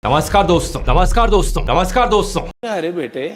नमस्कार दोस्तों, नमस्कार दोस्तों, नमस्कार दोस्तों। अरे बेटे,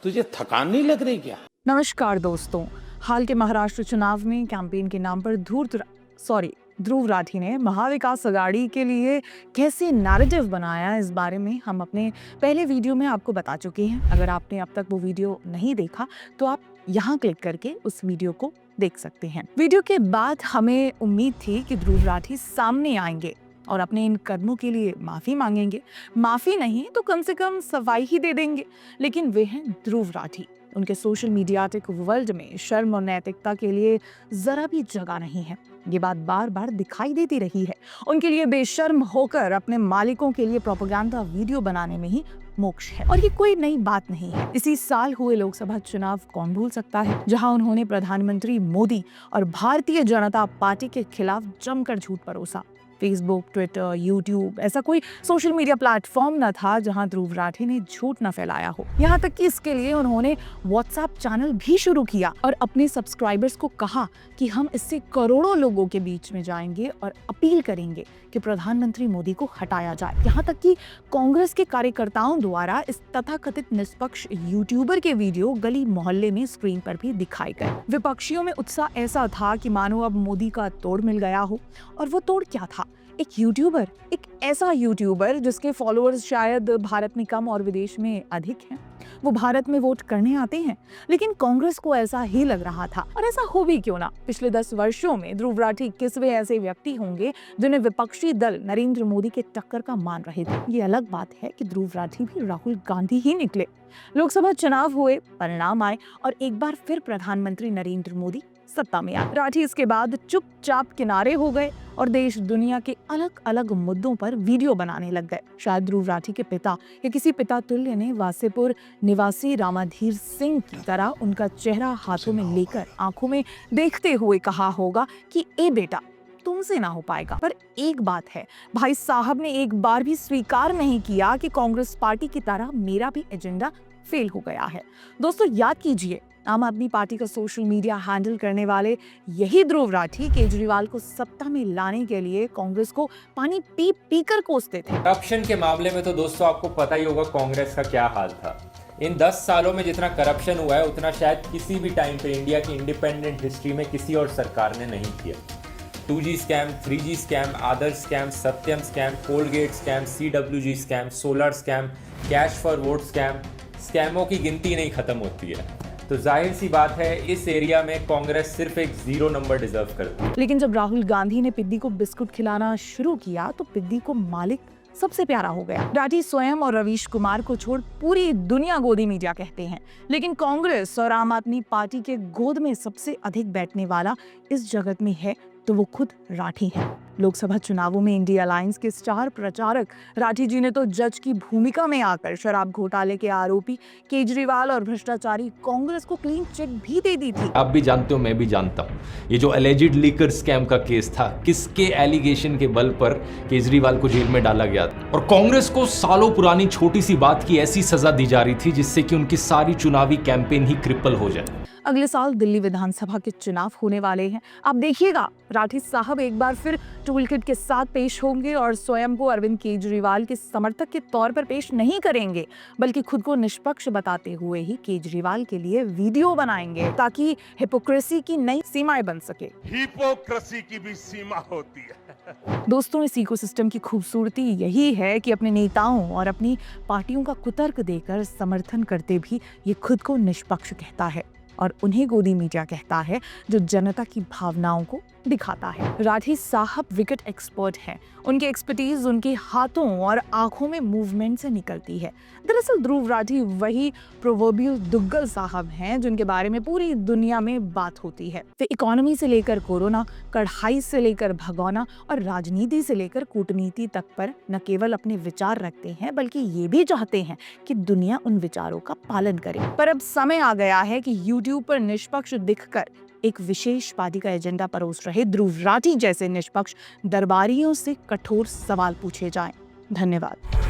तुझे थकान नहीं लग रही क्या? नमस्कार दोस्तों। हाल के महाराष्ट्र चुनाव में कैंपेन के नाम पर ध्रुव राठी ने महाविकास अघाड़ी के लिए कैसे नैरेटिव बनाया, इस बारे में हम अपने पहले वीडियो में आपको बता चुके हैं। अगर आपने अब तक वो वीडियो नहीं देखा तो आप यहाँ क्लिक करके उस वीडियो को देख सकते हैं। वीडियो के बाद हमें उम्मीद थी कि ध्रुव राठी सामने आएंगे और अपने इन कदमों के लिए माफी मांगेंगे। माफी नहीं तो कम से कम सफाई ही दे देंगे। लेकिन वे हैं ध्रुव राठी। उनके सोशल मीडियाटिक वर्ल्ड में शर्म और नैतिकता के लिए जरा भी जगह नहीं है। ये बात बार बार दिखाई देती रही है। उनके लिए बेशर्म होकर अपने मालिकों के लिए प्रोपेगेंडा वीडियो बनाने में ही मोक्ष है। और ये कोई नई बात नहीं है। इसी साल हुए लोकसभा चुनाव कौन भूल सकता है, जहां उन्होंने प्रधानमंत्री मोदी और भारतीय जनता पार्टी के खिलाफ जमकर झूठ परोसा। फेसबुक, ट्विटर, यूट्यूब, ऐसा कोई सोशल मीडिया प्लेटफॉर्म न था जहां ध्रुव राठी ने झूठ न फैलाया हो। यहाँ तक कि इसके लिए उन्होंने व्हाट्सएप चैनल भी शुरू किया और अपने सब्सक्राइबर्स को कहा कि हम इससे करोड़ों लोगों के बीच में जाएंगे और अपील करेंगे कि प्रधानमंत्री मोदी को हटाया जाए। यहाँ तक कि कांग्रेस के कार्यकर्ताओं द्वारा इस तथाकथित निष्पक्ष यूट्यूबर के वीडियो गली मोहल्ले में स्क्रीन पर भी दिखाए गए। विपक्षियों में उत्साह ऐसा था कि मानो अब मोदी का तोड़ मिल गया हो। और वो तोड़ क्या था? एक ऐसा यूट्यूबर जिसके फॉलोअर्स शायद भारत में कम और विदेश में अधिक हैं। वो भारत में वोट करने आते हैं, लेकिन कांग्रेस को ऐसा ही लग रहा था। और ऐसा हो भी क्यों ना, पिछले 10 वर्षों में ध्रुव राठी किसवे ऐसे व्यक्ति होंगे जिन्हें विपक्षी दल नरेंद्र मोदी के टक्कर का मान रहे थे। ये अलग बात है कि ध्रुव राठी भी राहुल गांधी ही निकले। लोकसभा चुनाव हुए, परिणाम आए और एक बार फिर प्रधानमंत्री नरेंद्र मोदी सत्ता में आए। राठी इसके बाद चुपचाप किनारे हो गए और देश दुनिया के अलग अलग मुद्दों पर वीडियो बनाने लग गए। शायद ध्रुव राठी के पिता या किसी पिता तुल्य ने वासेपुर निवासी रामाधीर सिंह की तरह उनका चेहरा हाथों में लेकर आंखों में देखते हुए कहा होगा कि ए बेटा, तुमसे ना हो पाएगा। पर एक बात है, भाई साहब ने एक बार भी स्वीकार नहीं किया कि कांग्रेस पार्टी की तरह मेरा भी एजेंडा फेल हो गया है। दोस्तों याद कीजिए, आम आदमी पार्टी का सोशल मीडिया हैंडल करने वाले यही ध्रुव राठी केजरीवाल को सत्ता में लाने के लिए कांग्रेस को पानी पी पी कर कोसते थे। करप्शन के मामले में तो दोस्तों आपको पता ही होगा कांग्रेस का क्या हाल था। इन 10 सालों में जितना करप्शन हुआ है उतना शायद किसी भी टाइम पे इंडिया की इंडिपेंडेंट हिस्ट्री में किसी और सरकार ने नहीं किया। 2G scam, 3G scam, Adarsh scam, Satyam scam, Colgate scam, CWG scam, solar scam, cash for vote scam, स्कैमों की गिनती नहीं खत्म होती है। तो जाहिर सी बात है, इस एरिया में कांग्रेस सिर्फ एक 0 नंबर डिजर्व करती है। लेकिन जब राहुल गांधी ने पिद्दी को बिस्कुट खिलाना शुरू किया तो पिद्दी को मालिक सबसे प्यारा हो गया। राठी स्वयं और रवीश कुमार को छोड़ पूरी दुनिया गोदी मीडिया कहते हैं, लेकिन कांग्रेस और आम आदमी पार्टी के गोद में सबसे अधिक बैठने वाला इस जगत में है तो वो खुद राठी हैं। लोकसभा चुनावों में इंडिया अलायंस के स्टार प्रचारक राठी जी ने तो जज की भूमिका में आकर शराब घोटाले के आरोपी केजरीवाल और भ्रष्टाचारी कांग्रेस को क्लीन चिट भी दे दी थी। आप भी जानते हो, मैं भी जानता हूँ, ये जो एलिजिड लीकर स्कैम का केस था, किसके एलिगेशन के बल पर केजरीवाल को जेल में डाला गया था। और कांग्रेस को सालों पुरानी छोटी सी बात की ऐसी सजा दी जा रही थी जिससे कि उनकी सारी चुनावी कैंपेन ही क्रिपल हो जाए। अगले साल दिल्ली विधानसभा के चुनाव होने वाले हैं। आप देखिएगा, राठी साहब एक बार फिर टूलकिट के साथ पेश होंगे और स्वयं को अरविंद केजरीवाल के समर्थक के तौर पर पेश नहीं करेंगे, बल्कि खुद को निष्पक्ष बताते हुए ही केजरीवाल के लिए वीडियो बनाएंगे ताकि हिपोक्रेसी की नई सीमाएं बन सके। हिपोक्रेसी की भी सीमा होती है। दोस्तों, इस इकोसिस्टम की खूबसूरती यही है कि अपने नेताओं और अपनी पार्टियों का कुतर्क देकर समर्थन करते भी ये खुद को निष्पक्ष कहता है और उन्हें गोदी मीडिया कहता है जो जनता की भावनाओं को दिखाता है। राठी साहब विकेट एक्सपर्ट हैं। उनकी एक्सपर्टीज उनके हाथों और आंखों में मूवमेंट से निकलती है। दरअसल ध्रुव राठी वही प्रोवर्बियल दुग्गल साहब हैं जिनके बारे में पूरी दुनिया में बात होती है। वे इकोनॉमी से लेकर कोरोना, कढ़ाई से लेकर भगोना और राजनीति से लेकर कूटनीति तक पर न केवल अपने विचार रखते हैं, बल्कि ये भी चाहते हैं कि दुनिया उन विचारों का पालन करे। पर अब समय आ गया है कि यूट्यूब पर निष्पक्ष दिखकर एक विशेष पार्टी का एजेंडा परोस रहे ध्रुव राठी जैसे निष्पक्ष दरबारियों से कठोर सवाल पूछे जाएं। धन्यवाद।